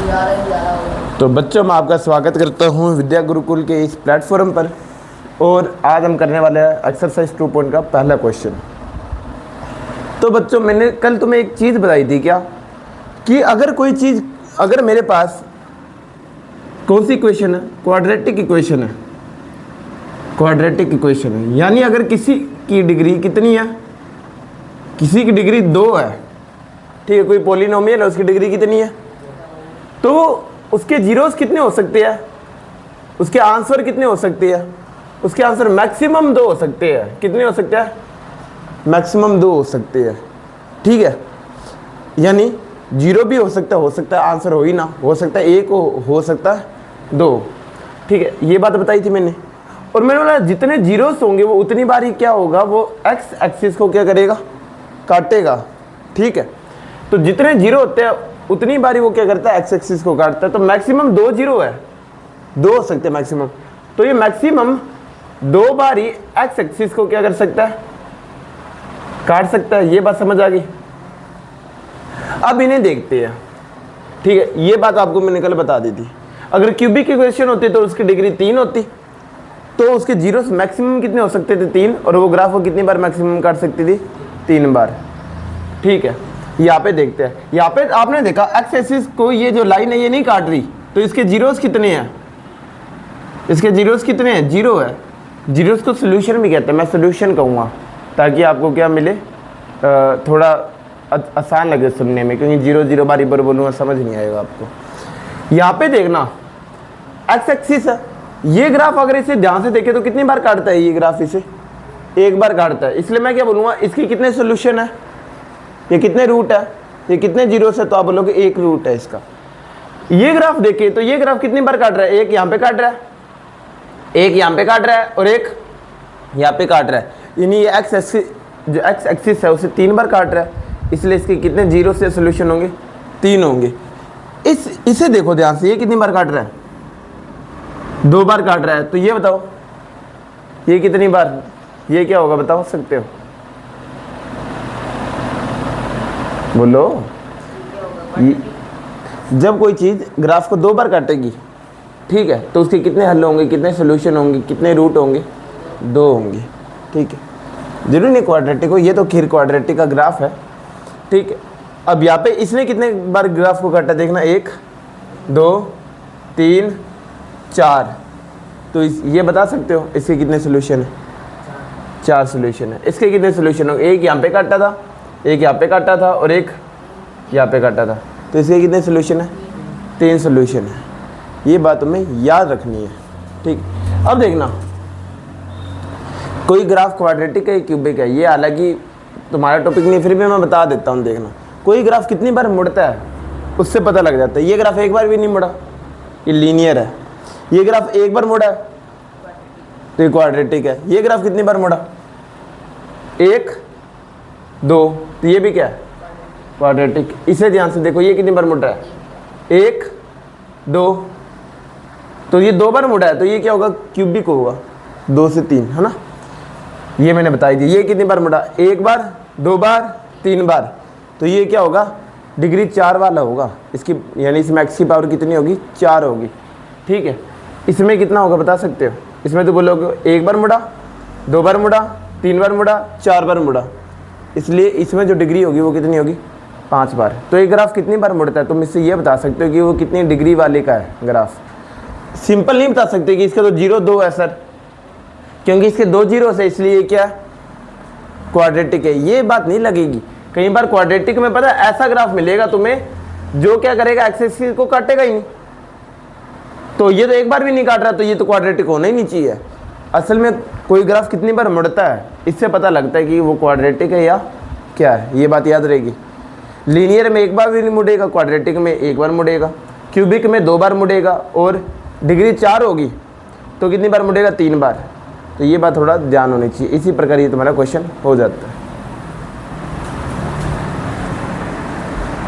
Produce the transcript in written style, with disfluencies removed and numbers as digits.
तो बच्चों मैं आपका स्वागत करता हूं विद्या गुरुकुल के इस प्लेटफॉर्म पर। और आज हम करने वाले हैं एक्सरसाइज 2 का पहला क्वेश्चन। तो बच्चों मैंने कल तुम्हें एक चीज़ बताई थी क्या, कि अगर मेरे पास कौन सी इक्वेशन है, क्वाड्रेटिक इक्वेशन है। क्वाड्रेटिक इक्वेशन है यानी अगर किसी की डिग्री कितनी है, किसी की डिग्री 2 है, ठीक है, कोई पॉलिनोमियल है, उसकी डिग्री कितनी है, तो उसके जीरोस कितने हो सकते हैं, उसके आंसर कितने हो सकते हैं, उसके आंसर मैक्सिमम 2 हो सकते हैं। कितने हो सकते हैं? मैक्सिमम 2 हो सकते हैं, ठीक है। यानी 0 भी हो सकता है आंसर हो ही ना, हो सकता है 1 हो सकता है 2, ठीक है। ये बात बताई थी मैंने। और मैंने बोला जितने जीरोस होंगे वो उतनी बार ही क्या होगा, वो एक्स एक्सिस को क्या करेगा, काटेगा, ठीक है। तो जितने जीरो होते हैं उतनी बारी वो क्या करता है, एक्स एक्सिस को काटता है। तो मैक्सिमम 2 जीरो है, 2 हो सकते हैं मैक्सिमम। तो ये मैक्सिमम 2 बारी एक्स एक्सिस को क्या कर सकता है, काट सकता है। ये बात समझ आ गई। अब इन्हें देखते हैं, ठीक है। ये बात आपको मैंने कल बता दी थी। अगर क्यूबिक इक्वेशन होती तो उसकी डिग्री 3 होती, तो उसके जीरोस मैक्सिमम कितने हो सकते थे, 3। और वो ग्राफ को कितनी बार मैक्सिमम काट सकती थी, 3 बार, ठीक है। यहाँ पे देखते हैं, यहाँ पे आपने देखा एक्स एक्सिस को ये जो लाइन है ये नहीं काट रही, तो इसके जीरोस कितने हैं, इसके जीरोस कितने हैं, 0 है। जीरोस को सोल्यूशन भी कहते हैं, मैं सोल्यूशन कहूँगा ताकि आपको क्या मिले, थोड़ा आसान लगे सुनने में, क्योंकि 0 0 बार बार बोलूँगा समझ नहीं आएगा आपको। यहाँ पे देखना एक्स एक्सिस है, ये ग्राफ अगर इसे ध्यान से देखे तो कितनी बार काटता है ये ग्राफ, इसे 1 बार काटता है। इसलिए मैं क्या बोलूँगा, इसकी कितने सोल्यूशन है, ये कितने रूट है, ये कितने जीरो है, तो आप बोलोगे 1 रूट है इसका। ये ग्राफ देखिए तो ये ग्राफ कितनी बार काट रहा है, एक यहाँ पे काट रहा है, एक यहाँ पे काट रहा है और एक यहाँ पे काट रहा है। यानी ये एक्स एक्सिस, जो एक्स एक्सिस है उसे 3 बार काट रहा है, इसलिए इसके कितने जीरो से सोल्यूशन होंगे, 3 होंगे। इसे देखो ध्यान से, ये कितनी बार काट रहा है, 2 बार काट रहा है। तो ये बताओ ये कितनी बार, ये क्या होगा बता सकते हो, बोलो। जब कोई चीज़ ग्राफ को 2 बार काटेगी, ठीक है, तो उसके कितने हल होंगे, कितने सोल्यूशन होंगे, कितने रूट होंगे, 2 होंगे, ठीक है। जरूरी नहीं क्वाड्रेटिक हो, ये तो खीर क्वाड्रेटिक का ग्राफ है, ठीक है। अब यहाँ पे इसने कितने बार ग्राफ को काटा देखना, 1 2 3 4। तो ये बता सकते हो इसके कितने सोल्यूशन है, 4 सोल्यूशन है। इसके कितने सोल्यूशन होंगे, एक यहाँ पे काटा था, एक यहाँ पे काटा था और एक यहाँ पे काटा था, तो इसके कितने सोल्यूशन है, 3 सोल्यूशन है। ये बात हमें याद रखनी है, ठीक। अब देखना कोई ग्राफ क्वाड्रेटिक है क्यूबिक है, ये हालांकि तुम्हारा टॉपिक नहीं, फिर भी मैं बता देता हूँ। देखना कोई ग्राफ कितनी बार मुड़ता है उससे पता लग जाता है। ये ग्राफ 1 बार भी नहीं मुड़ा, ये लीनियर है। ये ग्राफ 1 बार मुड़ा है तो ये क्वाड्रेटिक है। ये ग्राफ कितनी बार मुड़ा, 1 2, तो ये भी क्या है, क्वाड्रेटिक। इसे ध्यान से देखो, ये कितनी बार मुड़ रहा है, 1 2, तो ये 2 बार मुड़ा है, तो ये क्या होगा, क्यूबिक होगा, 2 से 3, है ना। ये मैंने बताई दी। ये कितनी बार मुड़ा, 1 बार 2 बार 3 बार, तो ये क्या होगा, डिग्री 4 वाला होगा इसकी, यानी इसमें एक्स की पावर कितनी होगी, 4 होगी, ठीक है। इसमें कितना होगा बता सकते हो, इसमें तो बोलोगे 1 बार मुड़ा, 2 बार मुड़ा, 3 बार मुड़ा, 4 बार मुड़ा, इसलिए इसमें जो डिग्री होगी वो कितनी होगी, 5 बार। तो ये ग्राफ कितनी बार मुड़ता है, तुम इससे ये बता सकते हो कि वो कितनी डिग्री वाले का है ग्राफ। सिंपल नहीं बता सकते कि इसका तो 0 2 है सर, क्योंकि इसके 2 जीरो है, इसलिए क्या क्वाड्रेटिक है। ये बात नहीं लगेगी। कई बार क्वाड्रेटिक में पता है ऐसा ग्राफ मिलेगा तुम्हें जो क्या करेगा, एक्स एक्सिस को काटेगा ही नहीं। तो ये तो 1 बार भी नहीं काट रहा, तो ये तो क्वाड्रेटिक होना ही नहीं चाहिए। असल में कोई ग्राफ कितनी बार मुड़ता है इससे पता लगता है कि वो क्वाड्रेटिक है या क्या है। ये बात याद रहेगी। लीनियर में 1 बार भी नहीं मुड़ेगा, क्वाड्रेटिक में 1 बार मुड़ेगा, क्यूबिक में 2 बार मुड़ेगा और डिग्री 4 होगी तो कितनी बार मुड़ेगा, 3 बार। तो ये बात थोड़ा ध्यान होनी चाहिए। इसी प्रकार ये तुम्हारा क्वेश्चन हो जाता है।